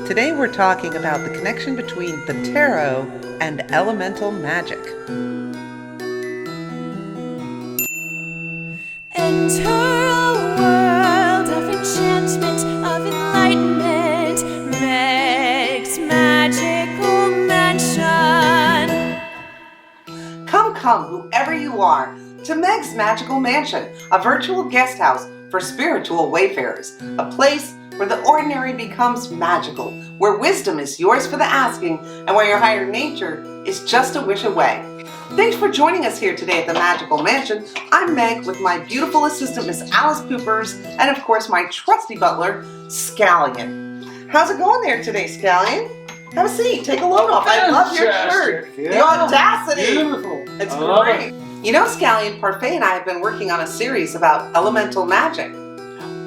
Today we're talking about the connection between the tarot and elemental magic. Enter a world of enchantment, of enlightenment, Meg's magical mansion. Come, whoever you are, to Meg's Magical Mansion, a virtual guest house for spiritual wayfarers, a place where the ordinary becomes magical, where wisdom is yours for the asking, and where your higher nature is just a wish away. Thanks for joining us here today at the Magical Mansion. I'm Meg with my beautiful assistant, Miss Alice Poopers, and of course my trusty butler, Scallion. How's it going there today, Scallion? Have a seat, take a load off. I love your shirt. Yeah. The audacity. Beautiful. It's great. You know, Scallion, Parfait and I have been working on a series about elemental magic.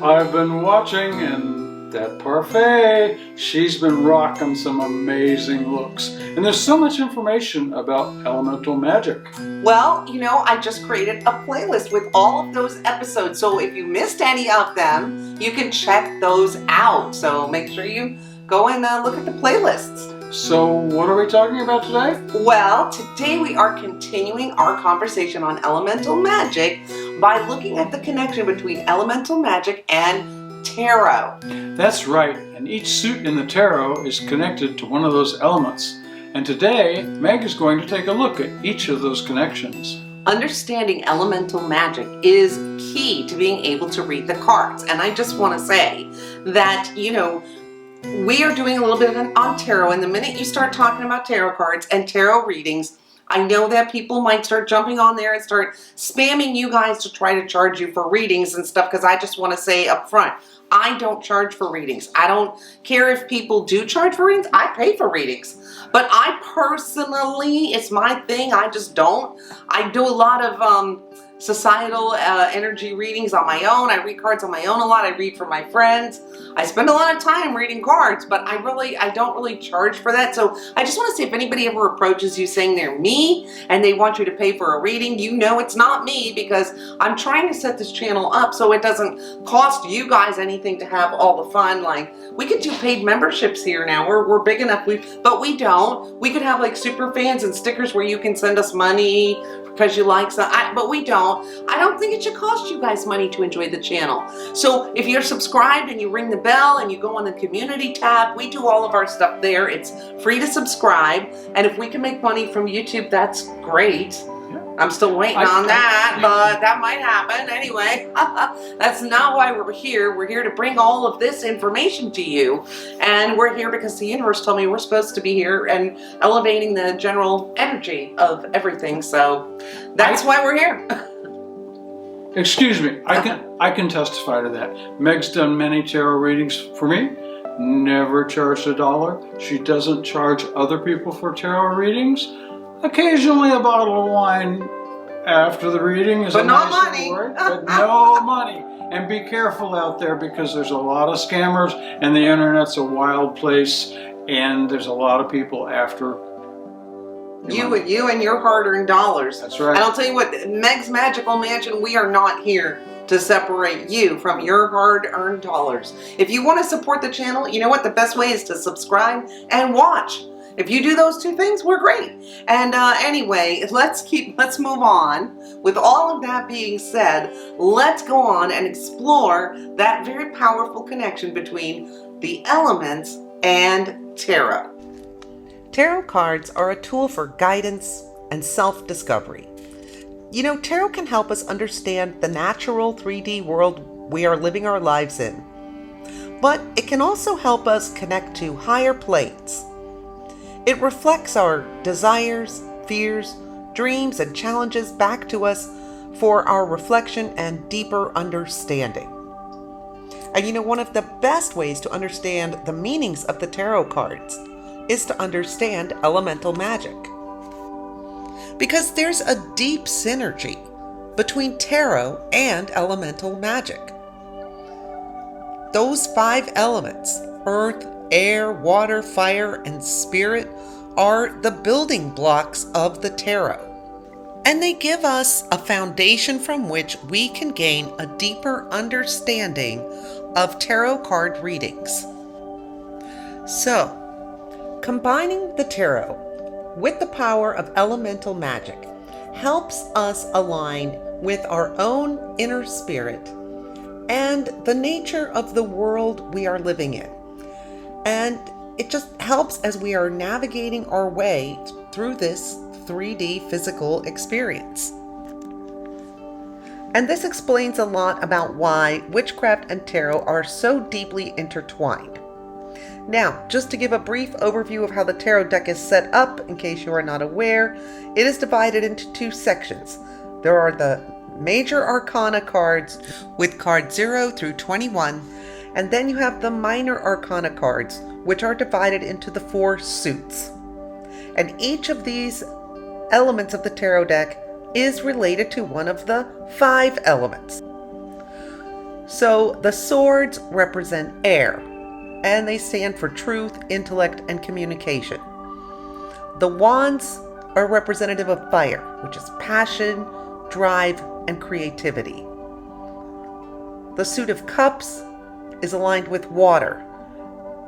I've been watching, and that Parfait, she's been rocking some amazing looks. And there's so much information about elemental magic. Well, you know, I just created a playlist with all of those episodes. So if you missed any of them, you can check those out. So make sure you go and look at the playlists. So what are we talking about today? Well, today we are continuing our conversation on elemental magic by looking at the connection between elemental magic and tarot. That's right, and each suit in the tarot is connected to one of those elements. And today, Meg is going to take a look at each of those connections. Understanding elemental magic is key to being able to read the cards. And I just want to say that, you know, we are doing a little bit on tarot, and the minute you start talking about tarot cards and tarot readings, I know that people might start jumping on there and start spamming you guys to try to charge you for readings and stuff, because I just want to say up front, I don't charge for readings. I don't care if people do charge for readings. I pay for readings. But I personally, it's my thing, I just don't. I do a lot of societal energy readings on my own. I read cards on my own a lot. I read for my friends. I spend a lot of time reading cards, but I don't really charge for that. So I just want to say, if anybody ever approaches you saying they're me and they want you to pay for a reading, you know it's not me, because I'm trying to set this channel up so it doesn't cost you guys anything to have all the fun. Like, we could do paid memberships here now. We're big enough, but we don't. We could have like super fans and stickers where you can send us money because you like something, but we don't. I don't think it should cost you guys money to enjoy the channel. So if you're subscribed and you ring the bell and you go on the community tab, we do all of our stuff there. It's free to subscribe. And if we can make money from YouTube, that's great. I'm still waiting on that, but that might happen. Anyway, that's not why we're here. We're here to bring all of this information to you. And we're here because the universe told me we're supposed to be here and elevating the general energy of everything. So that's why we're here. Excuse me, I can testify to that. Meg's done many tarot readings for me. Never charged $1. She doesn't charge other people for tarot readings. Occasionally a bottle of wine after the reading is but a not nice money. Word, but no money. And be careful out there, because there's a lot of scammers and the internet's a wild place, and there's a lot of people after you and your hard-earned dollars. That's right. And I'll tell you what, Meg's Magical Mansion, we are not here to separate you from your hard-earned dollars. If you want to support the channel, you know what? The best way is to subscribe and watch. If you do those two things, we're great. And anyway, let's move on. With all of that being said, let's go on and explore that very powerful connection between the elements and tarot. Tarot cards are a tool for guidance and self-discovery. You know, tarot can help us understand the natural 3D world we are living our lives in. But it can also help us connect to higher planes. It reflects our desires, fears, dreams, and challenges back to us for our reflection and deeper understanding. And you know, one of the best ways to understand the meanings of the tarot cards is to understand elemental magic. Because there's a deep synergy between tarot and elemental magic. Those 5 elements, earth, air, water, fire, and spirit, are the building blocks of the tarot. And they give us a foundation from which we can gain a deeper understanding of tarot card readings. So, combining the tarot with the power of elemental magic helps us align with our own inner spirit and the nature of the world we are living in. And it just helps as we are navigating our way through this 3D physical experience. And this explains a lot about why witchcraft and tarot are so deeply intertwined. Now, just to give a brief overview of how the tarot deck is set up, in case you are not aware, it is divided into two sections. There are the major arcana cards with cards 0 through 21, and then you have the minor arcana cards, which are divided into the 4 suits. And each of these elements of the tarot deck is related to one of the 5 elements. So the swords represent air, and they stand for truth, intellect, and communication. The wands are representative of fire, which is passion, drive, and creativity. The suit of cups is aligned with water,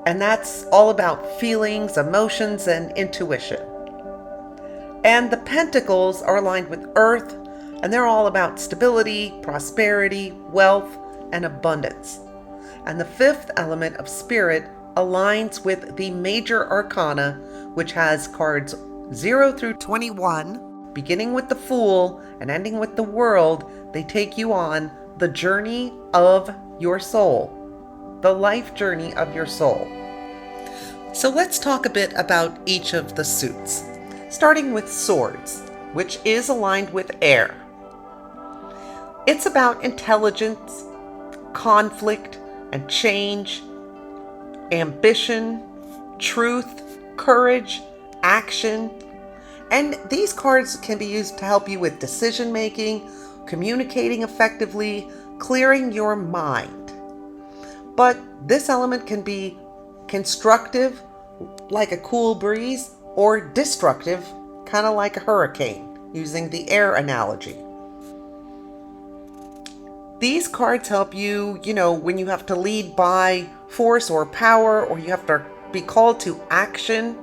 and that's all about feelings, emotions, and intuition. And the pentacles are aligned with earth, and they're all about stability, prosperity, wealth, and abundance. And the 5th element of spirit aligns with the major arcana, which has cards 0 through 21, beginning with the Fool and ending with the World. They take you on the journey of your soul, the life journey of your soul. So let's talk a bit about each of the suits, starting with swords, which is aligned with air. It's about intelligence, conflict, and change, ambition, truth, courage, action. And these cards can be used to help you with decision making, communicating effectively, clearing your mind. But this element can be constructive, like a cool breeze, or destructive, kind of like a hurricane, using the air analogy. These cards help you, when you have to lead by force or power, or you have to be called to action.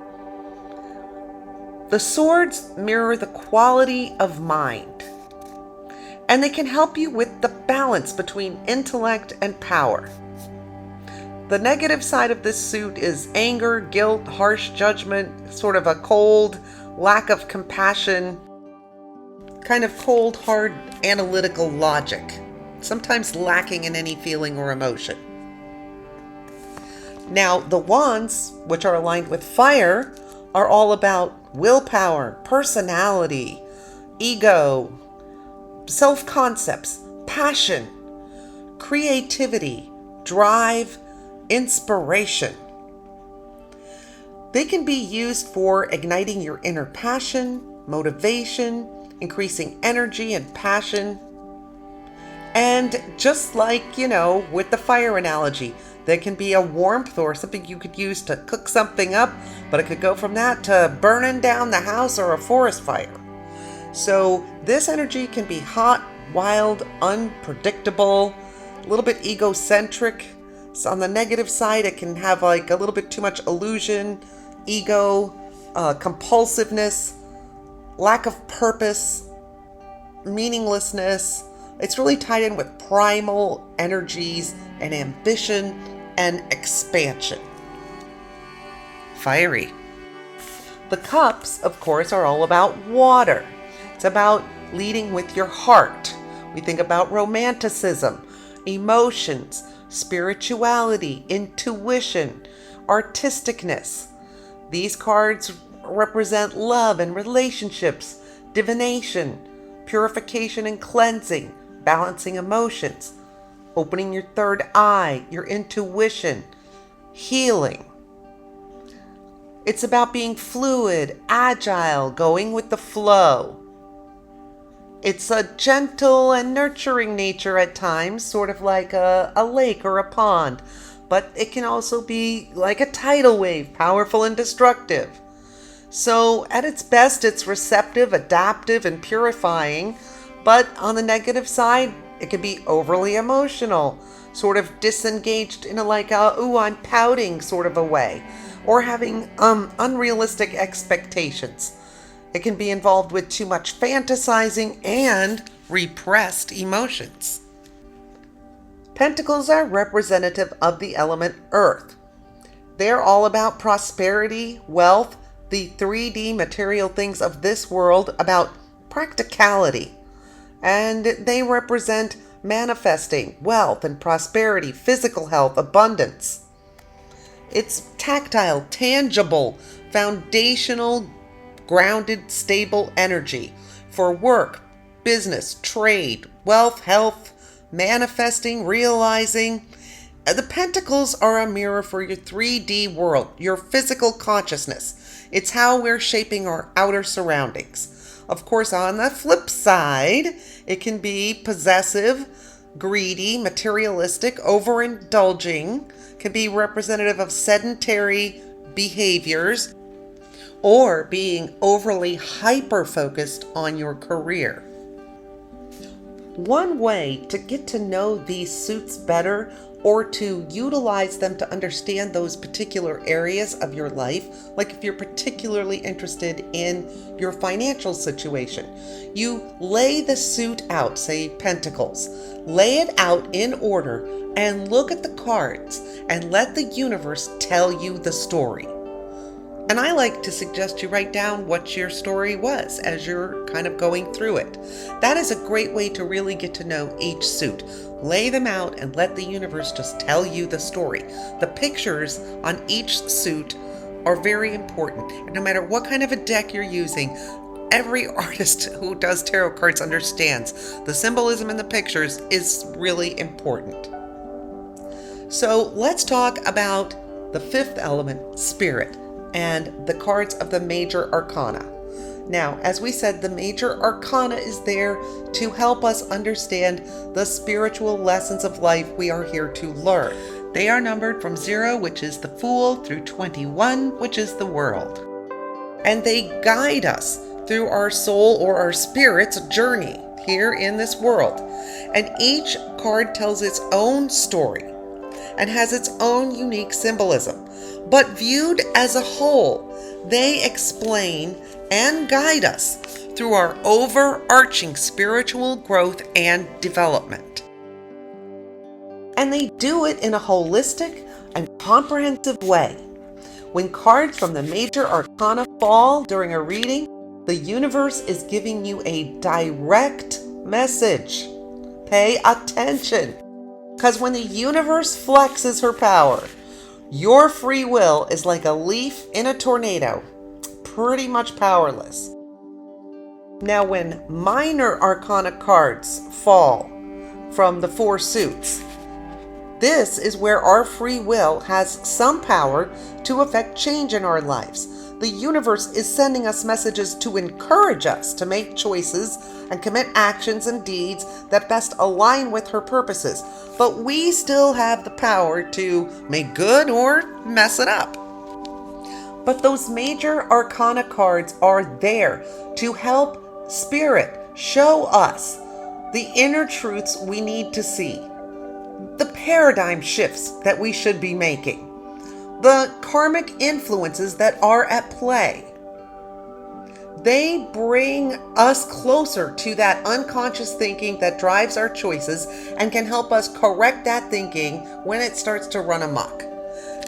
The swords mirror the quality of mind, and they can help you with the balance between intellect and power. The negative side of this suit is anger, guilt, harsh judgment, sort of a cold, lack of compassion, kind of cold, hard, analytical logic, sometimes lacking in any feeling or emotion. Now, the wands, which are aligned with fire, are all about willpower, personality, ego, self-concepts, passion, creativity, drive, inspiration. They can be used for igniting your inner passion, motivation, increasing energy and passion. And just like, with the fire analogy, there can be a warmth or something you could use to cook something up, but it could go from that to burning down the house or a forest fire. So this energy can be hot, wild, unpredictable, a little bit egocentric. So on the negative side, it can have like a little bit too much illusion, ego, compulsiveness, lack of purpose, meaninglessness. It's really tied in with primal energies and ambition and expansion. Fiery. The cups, of course, are all about water. It's about leading with your heart. We think about romanticism, emotions, spirituality, intuition, artisticness. These cards represent love and relationships, divination, purification and cleansing, balancing emotions, opening your third eye, your intuition, healing. It's about being fluid, agile, going with the flow. It's a gentle and nurturing nature at times, sort of like a lake or a pond, but it can also be like a tidal wave, powerful and destructive. So at its best, it's receptive, adaptive, and purifying, but on the negative side, it can be overly emotional, sort of disengaged in I'm pouting sort of a way, or having unrealistic expectations. It can be involved with too much fantasizing and repressed emotions. Pentacles are representative of the element Earth. They're all about prosperity, wealth, the 3D material things of this world, about practicality. And they represent manifesting wealth and prosperity, physical health, abundance. It's tactile, tangible, foundational, grounded, stable energy for work, business, trade, wealth, health, manifesting, realizing. The pentacles are a mirror for your 3D world, your physical consciousness. It's how we're shaping our outer surroundings. Of course, on the flip side, it can be possessive, greedy, materialistic, overindulging, can be representative of sedentary behaviors, or being overly hyper-focused on your career. One way to get to know these suits better, or to utilize them to understand those particular areas of your life, like if you're particularly interested in your financial situation, you lay the suit out, say Pentacles, lay it out in order and look at the cards and let the universe tell you the story. And I like to suggest you write down what your story was as you're kind of going through it. That is a great way to really get to know each suit. Lay them out and let the universe just tell you the story. The pictures on each suit are very important. And no matter what kind of a deck you're using, every artist who does tarot cards understands the symbolism in the pictures is really important. So let's talk about the fifth element, spirit, and the cards of the major arcana. Now, as we said, the major arcana is there to help us understand the spiritual lessons of life we are here to learn. They are numbered from 0, which is the Fool, through 21, which is the World. And they guide us through our soul or our spirit's journey here in this world. And each card tells its own story and has its own unique symbolism. But viewed as a whole, they explain and guide us through our overarching spiritual growth and development. And they do it in a holistic and comprehensive way. When cards from the major arcana fall during a reading, the universe is giving you a direct message. Pay attention, because when the universe flexes her power, your free will is like a leaf in a tornado, pretty much powerless. Now, when minor arcana cards fall from the 4 suits, this is where our free will has some power to affect change in our lives. The universe is sending us messages to encourage us to make choices and commit actions and deeds that best align with her purposes. But we still have the power to make good or mess it up. But those major arcana cards are there to help Spirit show us the inner truths we need to see, the paradigm shifts that we should be making, the karmic influences that are at play. They bring us closer to that unconscious thinking that drives our choices and can help us correct that thinking when it starts to run amok.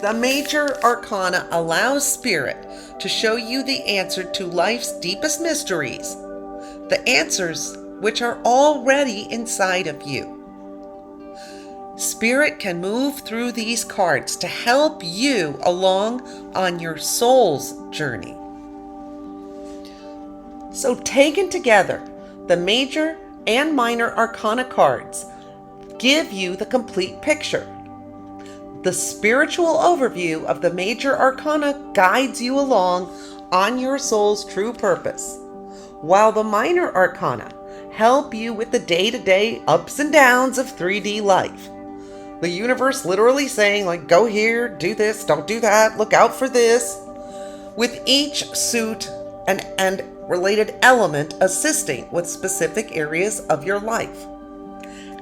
The major arcana allows Spirit to show you the answer to life's deepest mysteries, the answers which are already inside of you. Spirit can move through these cards to help you along on your soul's journey. So taken together, the major and minor arcana cards give you the complete picture. The spiritual overview of the major arcana guides you along on your soul's true purpose, while the minor arcana help you with the day-to-day ups and downs of 3D life. The universe literally saying, like, go here, do this, don't do that, look out for this, with each suit and related element assisting with specific areas of your life.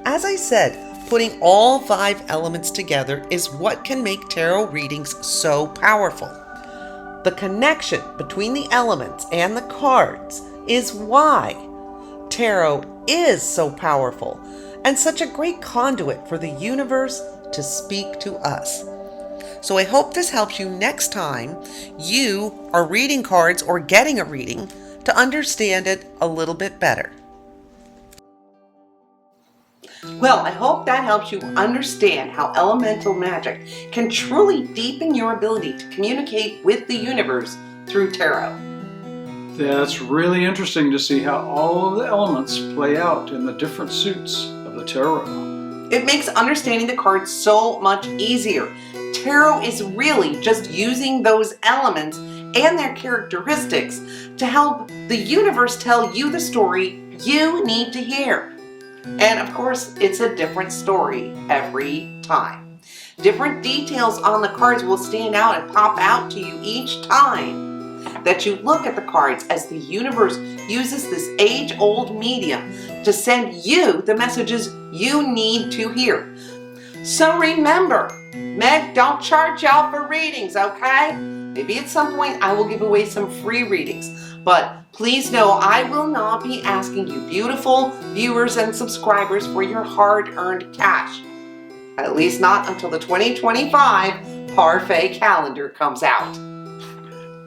As I said, Putting all 5 elements together is what can make tarot readings so powerful. The connection between the elements and the cards is why tarot is so powerful and such a great conduit for the universe to speak to us. So I hope this helps you next time you are reading cards or getting a reading to understand it a little bit better. Well, I hope that helps you understand how elemental magic can truly deepen your ability to communicate with the universe through tarot. That's really interesting to see how all of the elements play out in the different suits of the tarot. It makes understanding the cards so much easier. Tarot is really just using those elements and their characteristics to help the universe tell you the story you need to hear. And of course, it's a different story every time. Different details on the cards will stand out and pop out to you each time that you look at the cards, as the universe uses this age-old medium to send you the messages you need to hear. So remember, Meg, don't charge y'all for readings, okay? Maybe at some point I will give away some free readings, but please know I will not be asking you beautiful viewers and subscribers for your hard-earned cash. At least not until the 2025 Parfait calendar comes out.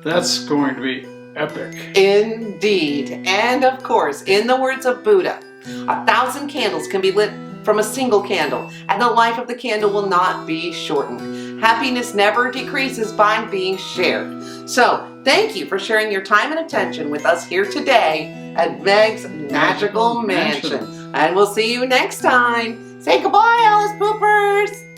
That's going to be epic. Indeed. And of course, in the words of Buddha, 1,000 candles can be lit from a single candle, and the life of the candle will not be shortened. Happiness never decreases by being shared. So, thank you for sharing your time and attention with us here today at Meg's Magical Mansion. And we'll see you next time. Say goodbye, Alice Poopers!